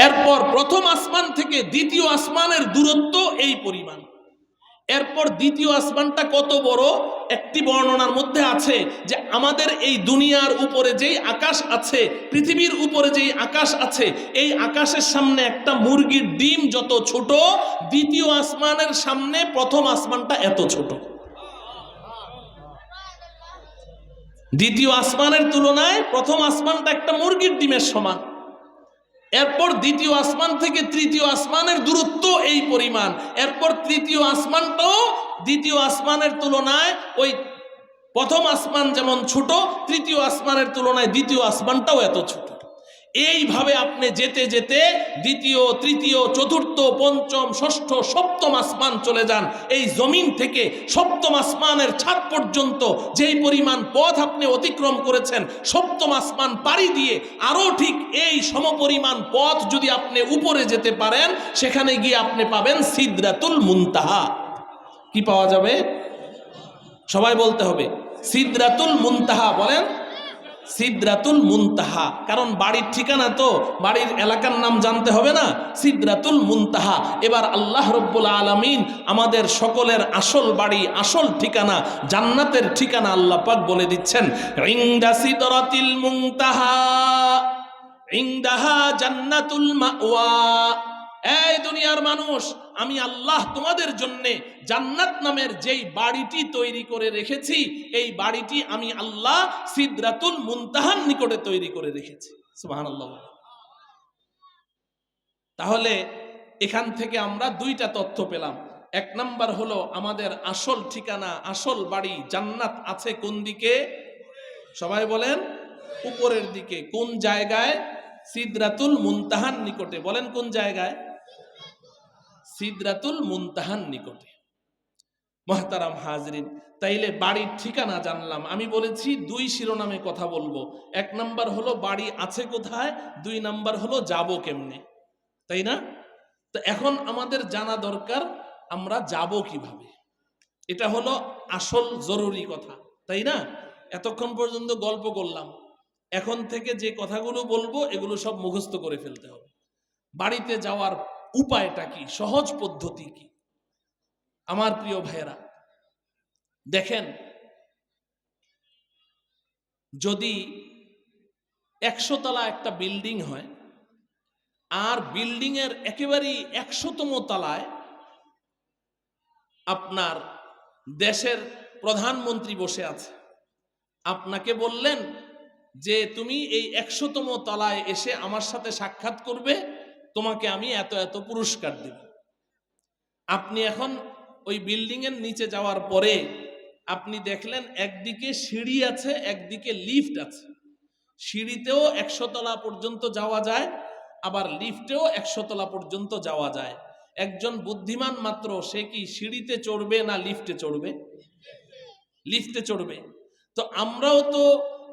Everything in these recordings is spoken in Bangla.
এরপর প্রথম আসমান থেকে দ্বিতীয় আসমানের দূরত্ব এই পরিমাণ। এরপর দ্বিতীয় আসমানটা কত বড়, একটি বর্ণনার মধ্যে আছে যে আমাদের এই দুনিয়ার উপরে যেই আকাশ আছে, পৃথিবীর উপরে যেই আকাশ আছে, এই আকাশের সামনে একটা মুরগির ডিম যত ছোট, দ্বিতীয় আসমানের সামনে প্রথম আসমানটা এত ছোট। দ্বিতীয় আসমানের তুলনায় প্রথম আসমানটা একটা মুরগির ডিমের সমান। এরপর দ্বিতীয় আসমান থেকে তৃতীয় আসমানের দূরত্ব এই পরিমাণ। এরপর তৃতীয় আসমানটাও দ্বিতীয় আসমানের তুলনায় ওই প্রথম আসমান যেমন ছোট, তৃতীয় আসমানের তুলনায় দ্বিতীয় আসমানটাও এত ছোট। এইভাবে আপনি যেতে যেতে দ্বিতীয়, তৃতীয়, চতুর্থ, পঞ্চম, ষষ্ঠ, সপ্তম আসমান চলে যান। এই জমিন থেকে সপ্তম আসমানের ছাদ পর্যন্ত যেই পরিমাণ পথ আপনি অতিক্রম করেছেন, সপ্তম আসমান পাড়ি দিয়ে আরও ঠিক এই সমপরিমাণ পথ যদি আপনি উপরে যেতে পারেন, সেখানে গিয়ে আপনি পাবেন সিদরাতুল মুনতাহা। কি পাওয়া যাবে? সবাই বলতে হবে সিদরাতুল মুনতাহা। বলেন সিদরাতুল মুনতাহা, কারণ বাড়ির ঠিকানা তো বাড়ির এলাকার নাম জানতে হবে না। সিদরাতুল মুনতাহা। এবার আল্লাহ রব্বুল আলামিন আমাদের সকলের আসল বাড়ি, আসল ঠিকানা, জান্নাতের ঠিকানা আল্লাহ পাক বলে দিচ্ছেন, ইনদা সিদরাতিল মুনতাহা ইনদাহা জান্নাতুল মাওয়া। এই দুনিয়ার মানুষ, আমি আল্লাহ তোমাদের জন্যে জান্নাত নামের যেই বাড়িটি তৈরি করে রেখেছি, এই বাড়িটি আমি আল্লাহ সিদরাতুল মুনতাহার নিকটে তৈরি করে রেখেছি। সুবহানাল্লাহ। তাহলে এখান থেকে আমরা দুইটা তথ্য পেলাম। এক নাম্বার হলো আমাদের আসল ঠিকানা, আসল বাড়ি জান্নাত আছে কোন দিকে? সবাই বলেন উপরের দিকে। কোন জায়গায়? সিদরাতুল মুনতাহার নিকটে। বলেন কোন জায়গায়? সিদরাতুল মুনতাহার নিকটে। মুহতারাম হাজরিন, তাইলে বাড়ির ঠিকানা জানলাম। আমি বলেছি দুই শিরোনামে কথা বলবো। এক নাম্বার হলো বাড়ি আছে কোথায়, দুই নাম্বার হলো যাব কেমনে, তাই না? তো এখন আমাদের জানা দরকার আমরা যাব কিভাবে। এটা হলো আসল জরুরি কথা, তাই না? এতক্ষণ পর্যন্ত গল্প করলাম, এখন থেকে যে কথাগুলো বলবো এগুলো সব মুখস্থ করে ফেলতে হবে। বাড়িতে যাওয়ার উপায়টা কি, সহজ পদ্ধতি কি? আমার প্রিয় ভাইয়েরা, দেখেন, যদি 100 তলা একটা বিল্ডিং হয়, আর বিল্ডিং এর একেবারেই 100তম তলায় আপনার দেশের প্রধানমন্ত্রী বসে আছে, আপনাকে বললেন যে তুমি এই 100তম তলায় এসে আমার সাথে সাক্ষাৎ করবে, তোমাকে আমি এত এত পুরস্কার দেব। আপনি এখন ওই বিল্ডিং এর নিচে যাওয়ার পরে আপনি দেখলেন একদিকে সিঁড়ি আছে, একদিকে লিফট আছে। সিঁড়িতেও 100 তলা পর্যন্ত যাওয়া যায়, আবার লিফটেও 100 তলা পর্যন্ত যাওয়া যায়। একজন বুদ্ধিমান মাত্র সে কি সিঁড়িতে চড়বে না লিফটে চড়বে? লিফটে চড়বে। তো আমরাও তো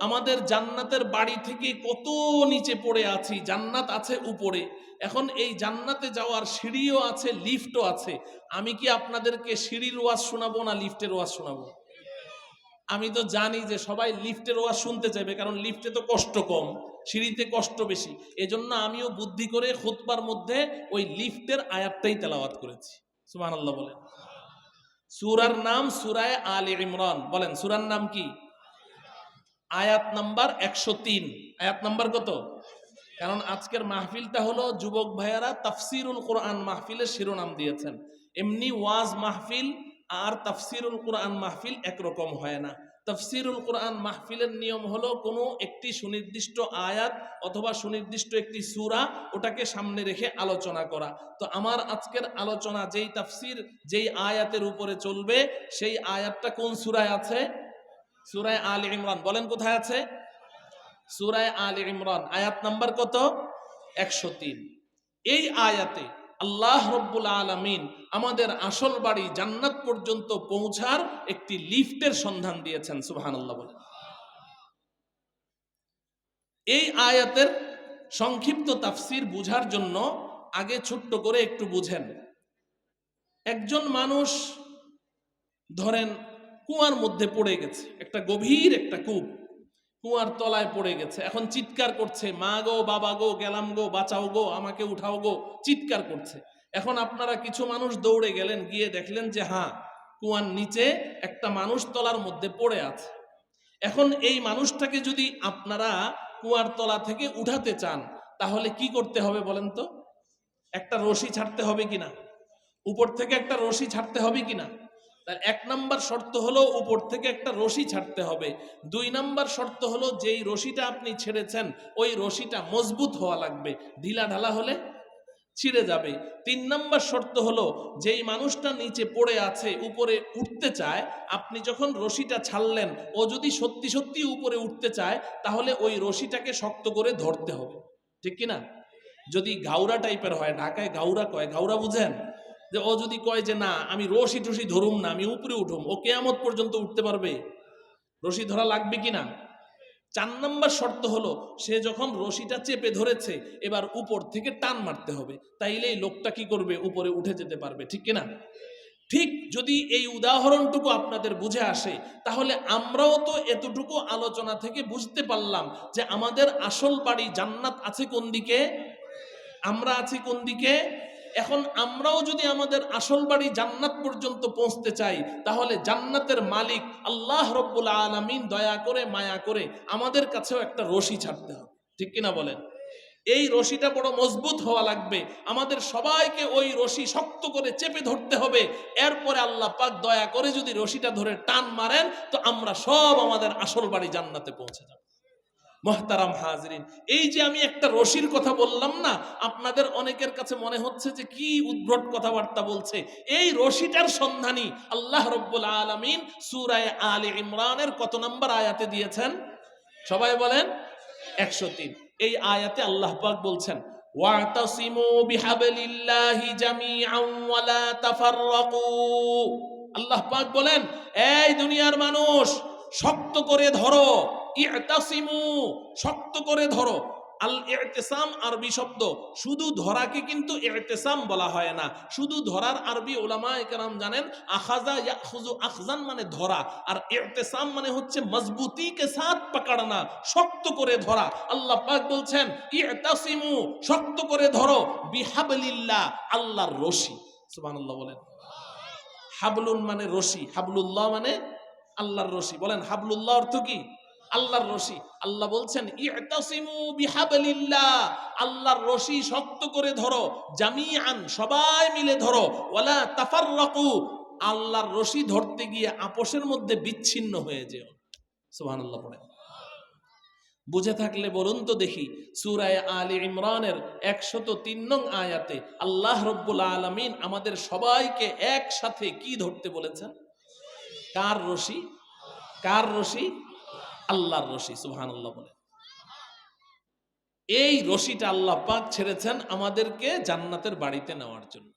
আমাদের জান্নাতের বাড়ি থেকে কত নিচে পড়ে আছি, জান্নাত আছে উপরে। এখন এই জান্নাতে যাওয়ার সিঁড়িও আছে, লিফটও আছে। আমি কি আপনাদেরকে সিঁড়ির ওয়াজ শোনাবো না লিফটের ওয়াজ শোনাবো? আমি তো জানি যে সবাই লিফটের ওয়াজ শুনতে চাইবে, কারণ লিফটে তো কষ্ট কম, সিঁড়িতে কষ্ট বেশি। এজন্য আমিও বুদ্ধি করে খুতবার মধ্যে ওই লিফটের আয়াতটাই তেলাওয়াত করেছি। সুবহানাল্লাহ বলেন। সূরার নাম সূরায়ে আলে ইমরান। বলেন সূরার নাম কি? আয়াত নাম্বার 103। আয়াত নাম্বার কত? কারণ আজকের মাহফিলটা হলো যুবক ভাইয়ারা তাফসিরুল কোরআন মাহফিলের শিরোনাম দিয়েছেন। এমনি ওয়াজ মাহফিল আর তাফসিরুল কোরআন মাহফিল একরকম হয় না। তাফসিরুল কোরআন মাহফিলের নিয়ম হলো কোনো একটি সুনির্দিষ্ট আয়াত অথবা সুনির্দিষ্ট একটি সূরা, ওটাকে সামনে রেখে আলোচনা করা। তো আমার আজকের আলোচনা যেই তাফসির, যেই আয়াতের উপরে চলবে, সেই আয়াতটা কোন সূরায় আছে? সূরায়ে আলে ইমরান। বলেন কোথায় আছে? সূরায়ে আলে ইমরান আয়াত নাম্বার কত? 103। এই আয়াতে আল্লাহ রব্বুল আলামিন আমাদের আসল বাড়ি জান্নাত পর্যন্ত পৌঁছার একটি লিফটের সন্ধান দিয়েছেন। সুবহানাল্লাহ বলেন। এই আয়াতের সংক্ষিপ্ত তাফসির বুঝার জন্য আগে ছোট্ট করে একটু বুঝেন। একজন মানুষ ধরেন কুয়ার মধ্যে পড়ে গেছে, একটা গভীর একটা কূপ। কুয়ার তলায় পড়ে গেছে, এখন চিৎকার করছে, মা গো বাবা গো গেলাম গো বাঁচাও গো আমাকে উঠাও গো, চিৎকার করছে। এখন আপনারা কিছু মানুষ দৌড়ে গেলেন, গিয়ে দেখলেন যে হ্যাঁ, কুয়ার নিচে একটা মানুষ তলার মধ্যে পড়ে আছে। এখন এই মানুষটাকে যদি আপনারা কুয়ার তলা থেকে উঠাতে চান, তাহলে কি করতে হবে বলেন তো? একটা রশি ছাড়তে হবে কিনা? উপর থেকে একটা রশি ছাড়তে হবে কিনা? তার 1 নাম্বার শর্ত হলো উপর থেকে একটা রশি ছাড়তে হবে। 2 নাম্বার শর্ত হলো যেই রশিটা আপনি ছেড়েছেন ওই রশিটা মজবুত হওয়া লাগবে, ঢিলা ঢালা হলে ছিঁড়ে যাবে। 3 নাম্বার শর্ত হলো যেই মানুষটা নিচে পড়ে আছে উপরে উঠতে চায়, আপনি যখন রশিটা ছাড়লেন ও যদি সত্যি সত্যি উপরে উঠতে চায়, তাহলে ওই রশিটাকে শক্ত করে ধরতে হবে, ঠিক কিনা? যদি গাউরা টাইপের হয়, ঢাকায় গাউরা কয়, গাউরা বুঝেন? যে ও যদি কয় যে না আমি রশি টসি ধরুম না, আমি উপরে উঠুম, ও কেয়ামত পর্যন্ত উঠতে পারবে? রশি ধরা লাগবে কিনা? 4 নাম্বার শর্ত হলো সে যখন রশিটা চেপে ধরেছে এবার উপর থেকে টান মারতে হবে, তাইলেই লোকটা কি করবে? উপরে উঠে যেতে পারবে, ঠিক কিনা? ঠিক যদি এই উদাহরণটুকু আপনাদের বুঝে আসে, তাহলে আমরাও তো এতটুকু আলোচনা থেকে বুঝতে পারলাম যে আমাদের আসল বাড়ি জান্নাত আছে কোন দিকে, আমরা আছি কোন দিকে। এখন আমরাও যদি আমাদের আসল বাড়ি জান্নাত পর্যন্ত পৌঁছতে চাই, তাহলে জান্নাতের মালিক আল্লাহ রব্বুল আলামিন দয়া করে মায়া করে আমাদের কাছেও একটা রশি ছাড়তে হবে, ঠিক কিনা বলেন? এই রশিটা বড় মজবুত হওয়া লাগবে, আমাদের সবাইকে ওই রশি শক্ত করে চেপে ধরতে হবে। এরপরে আল্লাহ পাক দয়া করে যদি রশিটা ধরে টান মারেন, তো আমরা সব আমাদের আসল বাড়ি জান্নাতে পৌঁছে যাব। মুহতারাম হাজরিন, এই যে আমি একটা রশির কথা বললাম না, আপনাদের অনেকের কাছে মনে হচ্ছে যে কি উদ্ভট কথাবার্তা বলছে। এই রশিটার সন্ধানী আল্লাহ রব্বুল আলামিন সূরা আলে ইমরানের কত নম্বর আয়াতে দিয়েছেন? সবাই বলেন। 103। এই আয়াতে আল্লাহ পাক বলছেন ওয়াতাসিমু বিহাবলিল্লাহি জামিআন ওয়া লা তাফাররাকু। আল্লাহ পাক বলেন, এই দুনিয়ার মানুষ শক্ত করে ধরো, ইতাসিমু, শক্ত করে ধরো। আল ইতিসাম আরবি শব্দ, শুধু ধরাকে কিন্তু ইতিসাম বলা হয় না। শুধু ধরার আরবি উলামায়ে কেরাম জানেন আখাযা ইয়াখুযু আখযান মানে ধরা, আর ইতিসাম মানে হচ্ছে মজবুতি কে সাথ পাকড়না, শক্ত করে ধরা। আল্লাহ পাক বলছেন ইতাসিমু, শক্ত করে ধরো, বিহাবলিল্লাহ, আল্লাহর রশি। সুবহানাল্লাহ বলেন। হাবলুন মানে রশি, হাবলুল্লাহ মানে আল্লাহর রশি। বলেন হাবলুল্লাহ অর্থ কি? আল্লাহর রশি। আল্লাহ বলছেন ইতাসিমু বিহাবলিল্লাহ, আল্লাহর রশি শক্ত করে ধরো, জামিআন, সবাই মিলে ধরো, ওয়ালা তাফাররাকু, আল্লাহর রশি ধরতে গিয়ে আপোষের মধ্যে বিচ্ছিন্ন হয়ে যেও। সুবহানাল্লাহ পড়ে। বুঝে থাকলে বলুন তো দেখি, সূরা আলে ইমরানের 103 নং আয়াতে আল্লাহ রব্বুল আলামিন আমাদের সবাইকে একসাথে কি ধরতে বলেছেন? কার রশি? কার রশি? আল্লাহর রশি। সুবহানাল্লাহ বলে। এই রশিটা আল্লাহ পাক ছেড়েছেন আমাদেরকে জান্নাতের বাড়িতে নেওয়ার জন্য।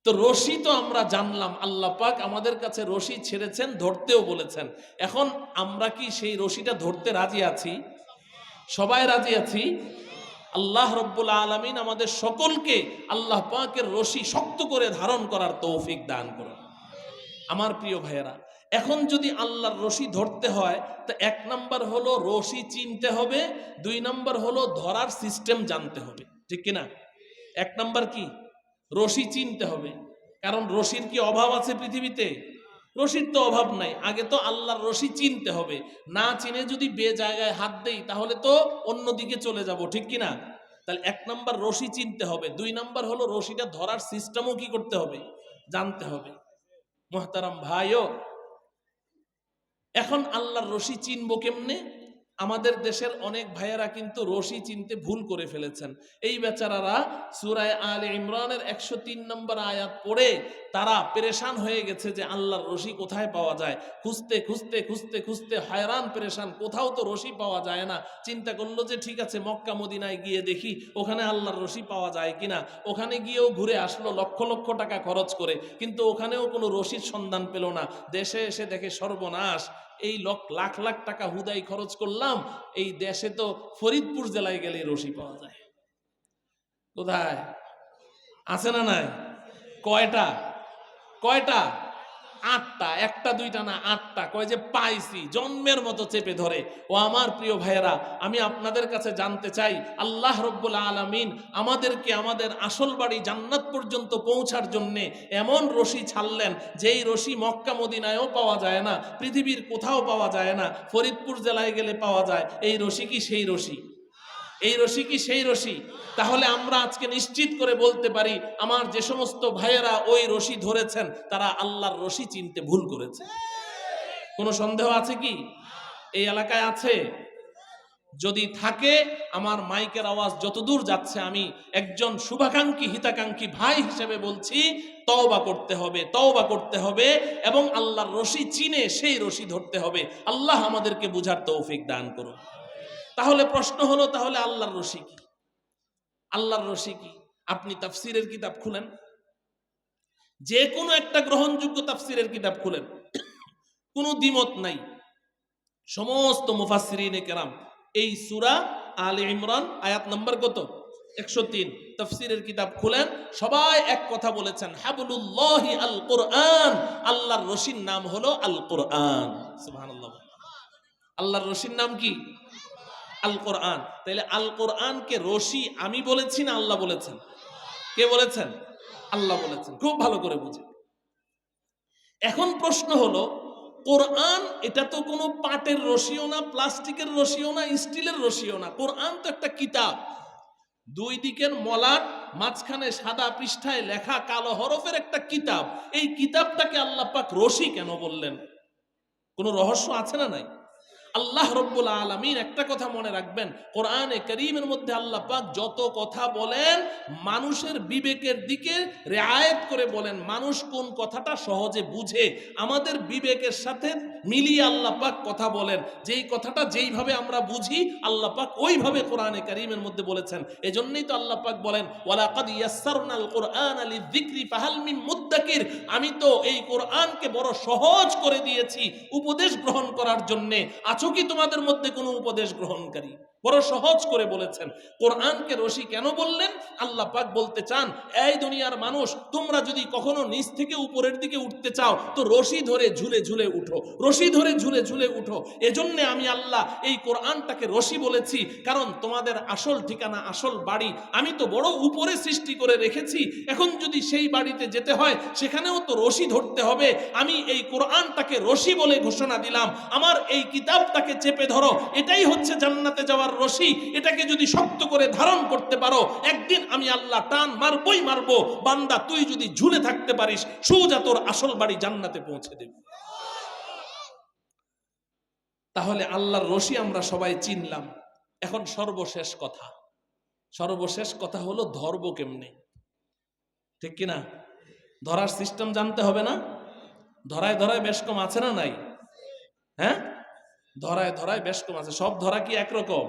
তো রশি তো আমরা জানলাম, আল্লাহ পাক আমাদের কাছে রশি ছেড়েছেন, ধরতেও বলেছেন। এখন আমরা কি সেই রশিটা ধরতে রাজি আছি? সবাই রাজি আছি? আল্লাহ রব্বুল আলামিন আমাদের সকলকে আল্লাহ পাকের রশি শক্ত করে ধারণ করার তৌফিক দান করুন। আমার প্রিয় ভাইয়েরা, এখন যদি আল্লাহর রশি ধরতে হয়, তো 1 নাম্বার হলো রশি চিনতে হবে, 2 নাম্বার হলো ধরার সিস্টেম জানতে হবে, ঠিক কিনা? 1 নাম্বার কি? রশি চিনতে হবে। কারণ রশির কি অভাব আছে পৃথিবীতে? রশির তো অভাব নাই। আগে তো আল্লাহর রশি চিনতে হবে। না চিনে যদি বে জায়গায় হাত দেই তাহলে তো অন্যদিকে চলে যাব, ঠিক কিনা? তাহলে 1 নাম্বার রশি চিনতে হবে, 2 নাম্বার হলো রশিটা ধরার সিস্টেমও কি করতে হবে? জানতে হবে। মুহতারাম ভাইও, এখন আল্লাহর রশি চিনবো কেমনে? আমাদের দেশের অনেক ভাইয়েরা কিন্তু রশি চিনতে ভুল করে ফেলেছেন। এই বেচারারা সূরা আলে ইমরানের 103 নম্বর আয়াত পড়ে তারা পেরেশান হয়ে গেছে যে আল্লাহর রশি কোথায় পাওয়া যায়। খুঁজতে খুঁজতে খুঁজতে খুঁজতে হয়রান পেরেশান, কোথাও তো রশি পাওয়া যায় না। চিন্তা করলো যে ঠিক আছে মক্কা মদিনায় গিয়ে দেখি ওখানে আল্লাহর রশি পাওয়া যায় কিনা। ওখানে গিয়েও ঘুরে আসলো লক্ষ লক্ষ টাকা খরচ করে, কিন্তু ওখানেও কোনো রশির সন্ধান পেল না। দেশে এসে দেখে সর্বনাশ, এই লাখ লাখ টাকা হুদাই খরচ করলাম, এই দেশে তো ফরিদপুর জেলায় গেলে রশি পাওয়া যায়। কোথায় আছে না নাই? কয়টা? কয়টা? 8টা, একটা দুইটা না 8টা, কয় যে পাইছি, জন্মের মতো চেপে ধরে। ও আমার প্রিয় ভাইয়েরা, আমি আপনাদের কাছে জানতে চাই, আল্লাহ রব্বুল আলামিন আমাদেরকে আমাদের আসল বাড়ি জান্নাত পর্যন্ত পৌঁছার জন্যে এমন রশি ছাড়লেন, যেই রশি মক্কা মদিনায়ও পাওয়া যায় না, পৃথিবীর কোথাও পাওয়া যায় না, ফরিদপুর জেলায় গেলে পাওয়া যায়। এই রশি কি সেই রশি? এই রশি কি সেই রশি? তাহলে আমরা আজকে নিশ্চিত করে বলতে পারি, আমার যে সমস্ত ভাইয়েরা ওই রশি ধরেছেন, তারা আল্লাহর রশি চিনতে ভুল করেছে। কোনো সন্দেহ আছে কি? এই এলাকায় আছে? যদি থাকে, আমার মাইকের আওয়াজ যতদূর যাচ্ছে, আমি একজন শুভাকাঙ্ক্ষী হিতাকাঙ্ক্ষী ভাই হিসেবে বলছি, তওবা করতে হবে, তওবা করতে হবে এবং আল্লাহর রশি চিনে সেই রশি ধরতে হবে। আল্লাহ আমাদেরকে বুঝার তৌফিক দান করুন। তাহলে প্রশ্ন হলো, তাহলে আল্লাহর রশি কি? আল্লাহর রশি কি? আপনি তাফসীরের কিতাব খুলেন, যে কোনো একটা গ্রহণযোগ্য তাফসীরের কিতাব খুলেন, কোনো দ্বিমত নাই, সমস্ত মুফাসসিরিনে কেরাম এই সূরা আলে ইমরান আয়াত নাম্বার কত? 103 তাফসীরের কিতাব খুলেন, সবাই এক কথা বলেছেন, হাবলুল্লাহি আল কোরআন, আল্লাহর রশির নাম হলো আল কোরআন। সুবহানাল্লাহ। আল্লাহর রশির নাম কি? আল কোরআন। তাইলে আল কোরআনকে রশি আমি বলেছি না আল্লাহ বলেছেন? কে বলেছেন? আল্লাহ বলেছেন। খুব ভালো করে বুঝেন। এখন প্রশ্ন হলো, কোরআন এটা তো কোনো পাটের রশিও না, প্লাস্টিকের রশিও না, স্টিলের রশিও না। কোরআন তো একটা কিতাব, দুই দিকের মলাট, মাঝখানে সাদা পৃষ্ঠায় লেখা কালো হরফের একটা কিতাব। এই কিতাবটাকে আল্লাহ পাক রশি কেন বললেন? কোনো রহস্য আছে না নাই? আল্লাহ রব্বুল আলামিন একটা কথা মনে রাখবেন, কোরআনে কারীমের মধ্যে আল্লাহ পাক যত কথা বলেন, মানুষের বিবেকের দিকে রিআয়াত করে বলেন। মানুষ কোন কথাটা সহজে বুঝে, আমাদের বিবেকের সাথে মিলিয়ে আল্লাহ পাক কথা বলেন। যেই কথাটা যেইভাবে আমরা বুঝি, আল্লাহ পাক ওইভাবে কোরআনে কারীমের মধ্যে বলেছেন। এজন্যই তো আল্লাহ পাক বলেন, ওয়ালাকাদ ইয়াসসারনাল কুরআনা লিযিকরি ফাহাল মিন মুদ্দাকির, আমি তো এই কোরআনকে বড় সহজ করে দিয়েছি উপদেশ গ্রহণ করার জন্যে। আছো কি তোমাদের মধ্যে কোনো উপদেশ গ্রহণকারী? বড় সহজ করে বলেছেন। কোরআনকে রশি কেন বললেন? আল্লাহ পাক বলতে চান, এই দুনিয়ার মানুষ, তোমরা যদি কখনো নিচ থেকে উপরের দিকে উঠতে চাও, তো রশি ধরে ঝুলে ঝুলে উঠো, রশি ধরে ঝুলে ঝুলে উঠো। এজন্য আমি আল্লাহ এই কোরআনটাকে রশি বলেছি, কারণ তোমাদের আসল ঠিকানা, আসল বাড়ি আমি তো বড় উপরে সৃষ্টি করে রেখেছি। এখন যদি সেই বাড়িতে যেতে হয়, সেখানেও তো রশি ধরতে হবে। আমি এই কোরআনটাকে রশি বলে ঘোষণা দিলাম। আমার এই কিতাবটাকে চেপে ধরো, এটাই হচ্ছে জান্নাতে যাওয়ার রশি। এটাকে যদি শক্ত করে ধারণ করতে পারো, একদিন আমি আল্লাহ টান মারবই মারবো। বান্দা, তুই যদি ঝুলে থাকতে পারিস, সোজা তোর আসল বাড়ি জান্নাতে পৌঁছে দেবে। তাহলে আল্লাহর রশি আমরা সবাই চিনলাম। এখন সর্বশেষ কথা, সর্বশেষ কথা হলো ধরবো কেমনে? ঠিক কিনা? ধরার সিস্টেম জানতে হবে না? ধরায় ধরায় বেশ কম আছে না নাই? হ্যাঁ, ধরায় ধরায় বেশ কম আছে। সব ধরা কি একরকম?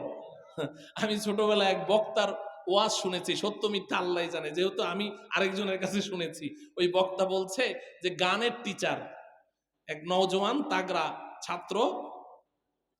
আমি ছোটবেলায় এক বক্তার ওয়াজ শুনেছি, সত্য মিথ্যা আল্লাহ জানে, যেহেতু আমি আরেকজনের কাছে শুনেছি। ওই বক্তা বলছে যে গানের টিচার, এক নওজোয়ান তাগড়া ছাত্র,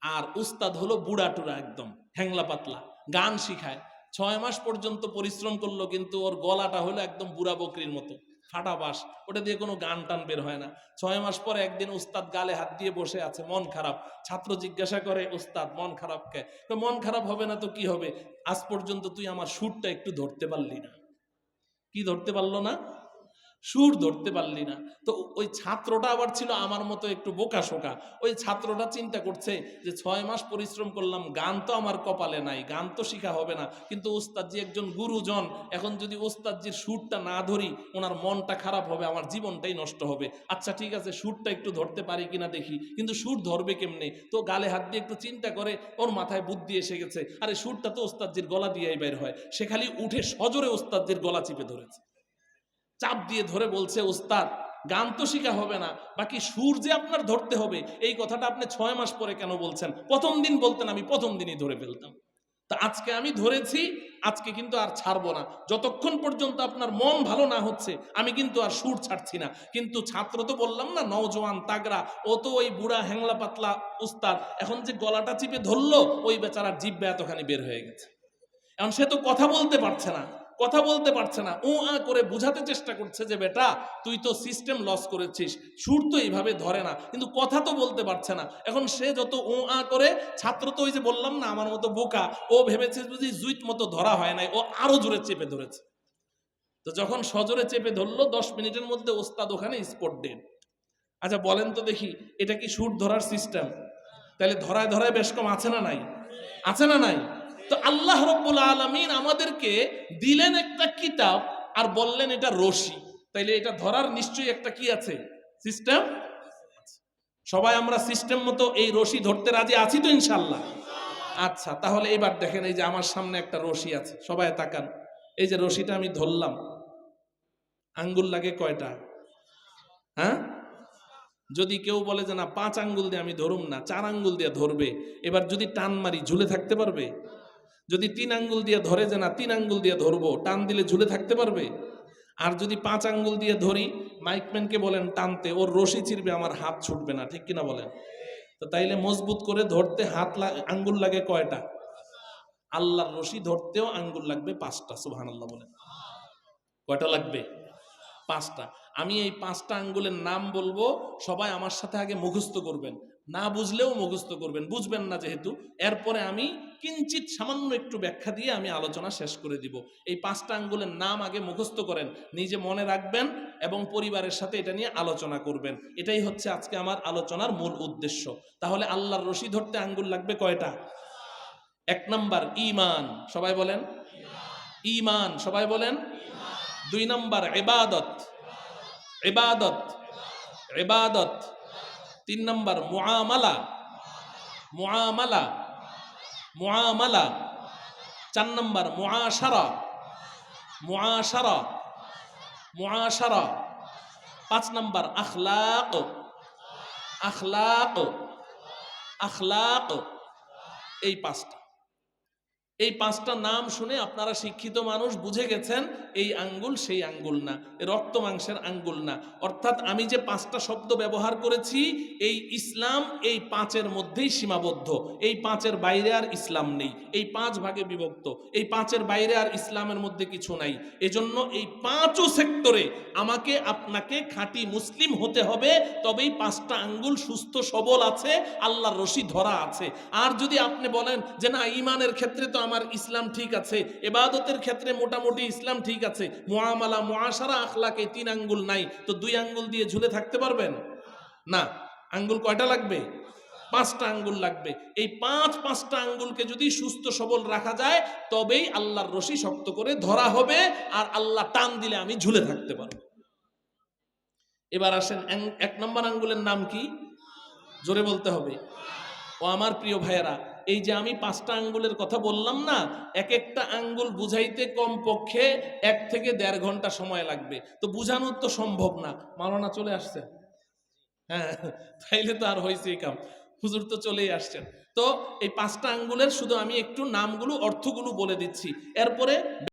আর উস্তাদ হলো বুড়া টুরা, একদম হ্যাংলা পাতলা, গান শিখায়। 6 মাস পর্যন্ত পরিশ্রম করলো, কিন্তু ওর গলাটা হলো একদম বুড়া বকরির মতো, ফাটা বাঁশ, ওটা দিয়ে কোনো গান টান বের হয় না। 6 মাস পরে একদিন উস্তাদ গালে হাত দিয়ে বসে আছে, মন খারাপ। ছাত্র জিজ্ঞাসা করে, উস্তাদ মন খারাপ কে? মন খারাপ হবে না তো কি হবে, আজ পর্যন্ত তুই আমার সুরটা একটু ধরতে পারলি না। কি ধরতে পারলো না? সুর ধরতে পারলি না। তো ওই ছাত্রটা আবার ছিল আমার মতো একটু বোকা শোকা। ওই ছাত্রটা চিন্তা করছে যে 6 মাস পরিশ্রম করলাম, গান তো আমার কপালে নাই, গান তো শিখা হবে না, কিন্তু উস্তাদজি একজন গুরুজন, এখন যদি উস্তাদজির সুরটা না ধরি, ওনার মনটা খারাপ হবে, আমার জীবনটাই নষ্ট হবে। আচ্ছা ঠিক আছে, সুরটা একটু ধরতে পারি কিনা দেখি, কিন্তু সুর ধরবে কেমনে? তো গালে হাত দিয়ে একটু চিন্তা করে, ওর মাথায় বুদ্ধি এসে গেছে, আরে সুরটা তো উস্তাদজির গলা দিয়েই বের হয়। সে খালি উঠে সজোরে উস্তাদজির গলা চিপে ধরেছে, চাপ দিয়ে ধরে বলছে, উস্তাদ গান তো শিখা হবে না, বাকি সুর যে আপনার ধরতে হবে, এই কথাটা আপনি 6 মাস পরে কেন বলছেন? প্রথম দিন বলতেন, আমি প্রথম দিনই ধরে ফেলতাম। তা আজকে আমি ধরেছি, আজকে কিন্তু আর ছাড়বো না। যতক্ষণ পর্যন্ত আপনার মন ভালো না হচ্ছে, আমি কিন্তু আর সুর ছাড়ছি না। কিন্তু ছাত্র তো বললাম না, নওজোয়ান তাগড়া, ও তো ওই বুড়া হ্যাংলা পাতলা উস্তাদ, এখন যে গলাটা চিপে ধরলো, ওই বেচারার জিহ্বা এতখানি বের হয়ে গেছে। এখন সে তো কথা বলতে পারছে না, কথা বলতে পারছে না, ও আ করে বুঝাতে চেষ্টা করছে যে বেটা তুই তো সিস্টেম লস করেছিস, সুর তো এইভাবে ধরে না, কিন্তু কথা তো বলতে পারছে না। এখন সে যত ও আ করে, ছাত্র তো ওই যে বললাম না আমার মতো বোকা, ও ভেবেছে যদি জুইট মতো ধরা হয় নাই, ও আরো জোরে চেপে ধরেছে। তো যখন সজোরে চেপে ধরলো 10 মিনিটের মধ্যে ওস্তাদ ওখানে স্পট ডেড। আচ্ছা বলেন তো দেখি, এটা কি সুর ধরার সিস্টেম? তাহলে ধরায় ধরায় বেশ কম আছে না নাই? আছে না নাই? তো আল্লাহ রাব্বুল আলামিন আমাদেরকে দিলেন একটা কিতাব আর বললেন এটা রশি, তাইলে এটা ধরার নিশ্চয়ই একটা কি আছে? সিস্টেম। সবাই আমরা সিস্টেম মতো এই রশি ধরতে রাজি আছি তো ইনশাআল্লাহ? আচ্ছা তাহলে এবার দেখেন, এই যে আমার সামনে একটা রশি আছে, সবাই তাকান। এই যে রশিটা আমি ধরলাম, আঙ্গুল লাগে কয়টা? হ্যাঁ, যদি কেউ বলে যে না 5 আঙ্গুল দিয়ে আমি ধরুম না, 4 আঙ্গুল দিয়ে ধরবে, এবার যদি টান মারি ঝুলে থাকতে পারবে? যদি 3 আঙ্গুল দিয়ে ধরে যে না 3 আঙ্গুল দিয়ে ধরবো, টান দিলে ঝুলে থাকতে পারবে? আর যদি 5 আঙ্গুল দিয়ে ধরি, মাইকম্যানকে বলেন টানতে, ওর রশি ছিঁড়বে, আমার হাত ছুটবে না, ঠিক কিনা বলেন? তো তাইলে মজবুত করে ধরতে আঙ্গুল লাগে কয়টা? আল্লাহর রশি ধরতেও আঙ্গুল লাগবে 5টা। সুবহানাল্লাহ বলেন। কয়টা লাগবে? 5টা। আমি এই 5টা আঙ্গুলের নাম বলবো, সবাই আমার সাথে আগে মুখস্থ করবেন, না বুঝলেও মুখস্থ করবেন, বুঝবেন না যেহেতু। এরপরে আমি কিঞ্চিত সামান্য একটু ব্যাখ্যা দিয়ে আমি আলোচনা শেষ করে দিব। এই 5টা আঙ্গুলের নাম আগে মুখস্থ করেন, নিজে মনে রাখবেন এবং পরিবারের সাথে এটা নিয়ে আলোচনা করবেন। এটাই হচ্ছে আজকে আমার আলোচনার মূল উদ্দেশ্য। তাহলে আল্লাহর রশি ধরতে আঙ্গুল লাগবে কয়টা? 1 নাম্বার ঈমান, সবাই বলেন ঈমান, সবাই বলেন। 2 নাম্বার ইবাদত, ইবাদত, ইবাদত। 3 নাম্বার মুআমালা, মুআমালা, মুআমালা। 4 নাম্বার মুআশারা, মুআশারা, মুআশারা। 5 নাম্বার আখলাক, আখলাক, আখলাক। এই 5টা, এই 5টা নাম শুনে আপনারা শিক্ষিত মানুষ বুঝে গেছেন এই আঙ্গুল সেই আঙ্গুল না, রক্ত মাংসের আঙ্গুল না। অর্থাৎ আমি যে 5টা শব্দ ব্যবহার করেছি, এই ইসলাম এই 5-এর মধ্যেই সীমাবদ্ধ, এই 5-এর বাইরে আর ইসলাম নেই। এই 5 ভাগে বিভক্ত, এই 5-এর বাইরে আর ইসলামের মধ্যে কিছু নাই। এজন্য এই 5ও সেক্টরে আমাকে আপনাকে খাঁটি মুসলিম হতে হবে, তবেই 5টা আঙ্গুল সুস্থ সবল আছে, আল্লাহর রশি ধরা আছে। আর যদি আপনি বলেন যে না ঈমানের ক্ষেত্রে তো আমার ইসলাম ঠিক আছে, ইবাদতের ক্ষেত্রে মোটামুটি ইসলাম ঠিক আছে, মুআমালা, মুআশারা, আখলাকে 3 আঙ্গুল নাই, তো 2 আঙ্গুল দিয়ে ঝুলে থাকতে পারবেন না। আঙ্গুল কয়টা লাগবে? 5টা আঙ্গুল লাগবে। এই 5টা আঙ্গুলকে যদি সুস্থ সবল রাখা যায়, তবেই আল্লাহর রশি শক্ত করে ধরা হবে, আর আল্লাহ টান দিলে আমি ঝুলে থাকতে পারবো। এবার আসেন 1 নম্বর আঙ্গুলের নাম কি? জোরে বলতে হবে। ও আমার প্রিয় ভাইয়েরা, এই যে আমি 5টা আঙ্গুলের কথা বললাম না, এক একটা আঙ্গুল বুঝাইতে কমপক্ষে 1 থেকে 1.5 ঘন্টা সময় লাগবে। তো বুঝানোর তো সম্ভব না। মাওলানা চলে আসছে, হ্যাঁ তাইলে তো আর হয়েছে কাম, হুজুর তো চলেই আসছেন। তো এই 5টা আঙ্গুলের শুধু আমি একটু নামগুলো, অর্থগুলো বলে দিচ্ছি, এরপরে